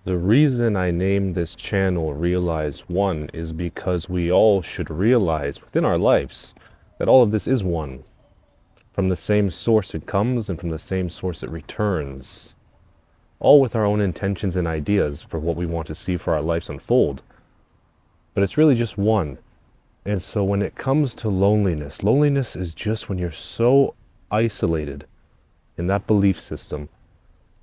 The reason I named this channel Realize One is because we all should realize within our lives that all of this is one. From the same source it comes and from the same source it returns. All with our own intentions and ideas for what we want to see for our lives unfold. But it's really just one. And so when it comes to loneliness, loneliness is just when you're so isolated in that belief system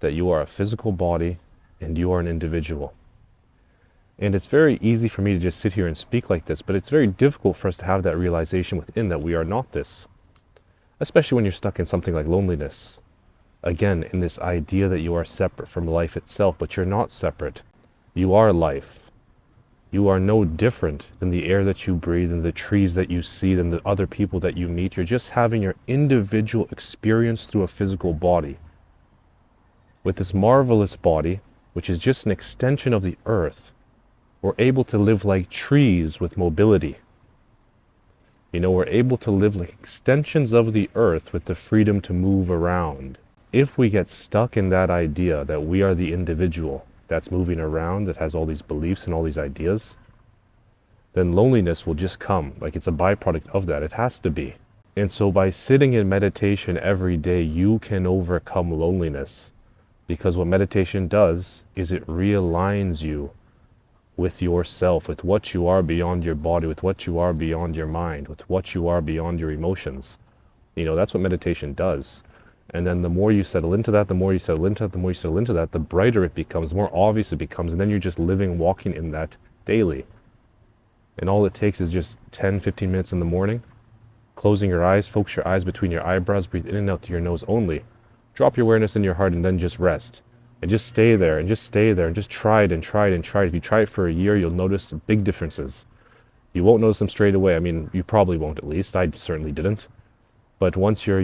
that you are a physical body and you are an individual. And it's very easy for me to just sit here and speak like this, but it's very difficult for us to have that realization within that we are not this. Especially when you're stuck in something like loneliness. Again, in this idea that you are separate from life itself, but you're not separate. You are life. You are no different than the air that you breathe and the trees that you see than the other people that you meet. You're just having your individual experience through a physical body. With this marvelous body, which is just an extension of the earth, we're able to live like trees with mobility. You know, we're able to live like extensions of the earth with the freedom to move around. If we get stuck in that idea that we are the individual that's moving around, that has all these beliefs and all these ideas, then loneliness will just come. Like it's a byproduct of that. It has to be. And so by sitting in meditation every day, you can overcome loneliness. Because what meditation does is it realigns you with yourself, with what you are beyond your body, with what you are beyond your mind, with what you are beyond your emotions. You know, that's what meditation does. And then the more you settle into that, the more you settle into that, the more you settle into that, the brighter it becomes, the more obvious it becomes. And then you're just living, walking in that daily. And all it takes is just 10, 15 minutes in the morning, closing your eyes, focus your eyes between your eyebrows, breathe in and out to your nose only. Drop your awareness in your heart and then just rest. And just stay there and just stay there and just try it and try it and try it. If you try it for a year, you'll notice big differences. You won't notice them straight away. I mean, you probably won't, at least. I certainly didn't. But once you're,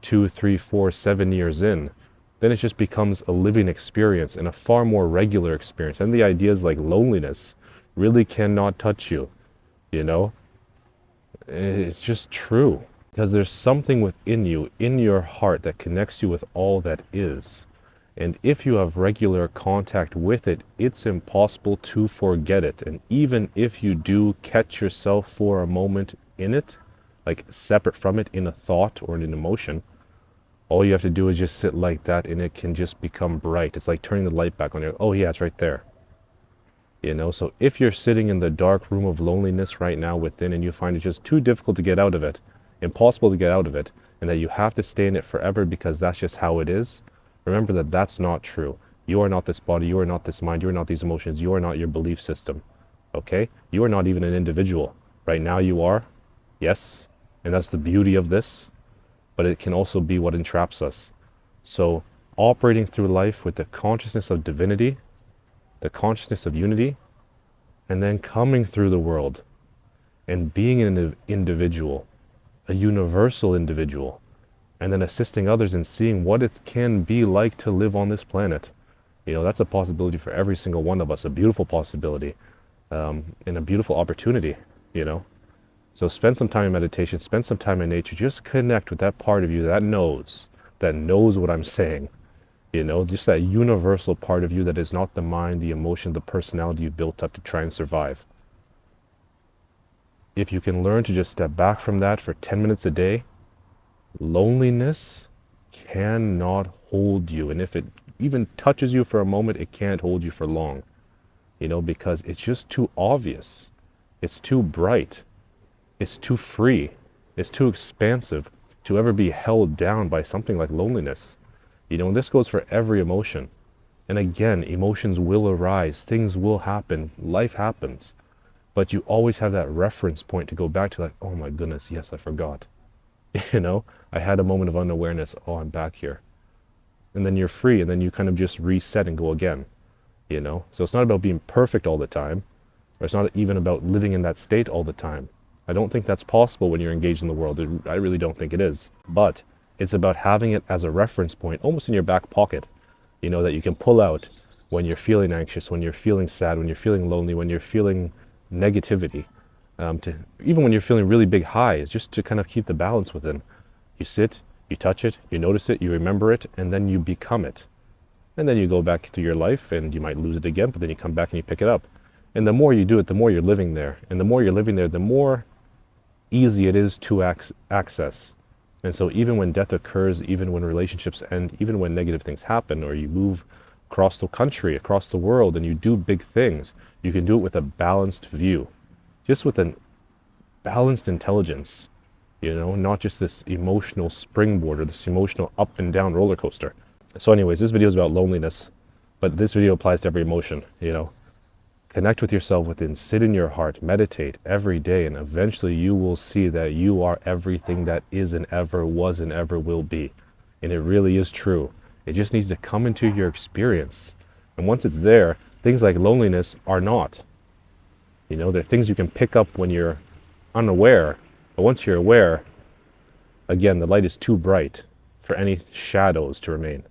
2, 3, 4, 7 years in, then it just becomes a living experience and a far more regular experience. And the ideas like loneliness really cannot touch you, It's just true. Because there's something within you, in your heart, that connects you with all that is. And if you have regular contact with it, it's impossible to forget it. And even if you do catch yourself for a moment in it, like separate from it in a thought or in an emotion, all you have to do is just sit like that and it can just become bright. It's like turning the light back on. Oh yeah, it's right there. So if you're sitting in the dark room of loneliness right now within and you find it just too difficult to get out of it, impossible to get out of it, and that you have to stay in it forever because that's just how it is, remember that that's not true. You are not this body, you are not this mind, you are not these emotions, you are not your belief system, okay? You are not even an individual. Right now you are, yes, and that's the beauty of this, but it can also be what entraps us. So operating through life with the consciousness of divinity, the consciousness of unity, and then coming through the world and being an individual, a universal individual, and then assisting others in seeing what it can be like to live on this planet. That's a possibility for every single one of us, a beautiful possibility, and a beautiful opportunity, So spend some time in meditation, spend some time in nature, just connect with that part of you that knows what I'm saying, just that universal part of you that is not the mind, the emotion, the personality you built up to try and survive. If you can learn to just step back from that for 10 minutes a day, loneliness cannot hold you. And if it even touches you for a moment, it can't hold you for long, because it's just too obvious. It's too bright. It's too free. It's too expansive to ever be held down by something like loneliness. And this goes for every emotion. And again, emotions will arise. Things will happen. Life happens. But you always have that reference point to go back to, like, oh my goodness, yes, I forgot. I had a moment of unawareness. Oh, I'm back here. And then you're free, and then you kind of just reset and go again. So it's not about being perfect all the time, or it's not even about living in that state all the time. I don't think that's possible when you're engaged in the world. I really don't think it is. But it's about having it as a reference point, almost in your back pocket, that you can pull out when you're feeling anxious, when you're feeling sad, when you're feeling lonely, when you're feeling negativity, even when you're feeling really big highs, just to kind of keep the balance within. You sit, you touch it, you notice it, you remember it, and then you become it. And then you go back to your life and you might lose it again, but then you come back and you pick it up. And the more you do it, the more you're living there. And the more you're living there, the more easy it is to access. And so even when death occurs, even when relationships end, even when negative things happen, or you move across the country, across the world, and you do big things, you can do it with a balanced view, just with a balanced intelligence, you know, not just this emotional springboard or this emotional up and down roller coaster. So anyways, this video is about loneliness, but this video applies to every emotion, you know. Connect with yourself within, sit in your heart, meditate every day, and eventually you will see that you are everything that is and ever was and ever will be. And it really is true. It just needs to come into your experience. And once it's there, things like loneliness are not. You know, they're things you can pick up when you're unaware. But once you're aware, again, the light is too bright for any shadows to remain.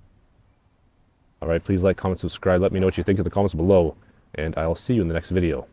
All right, please like, comment, subscribe. Let me know what you think in the comments below. And I'll see you in the next video.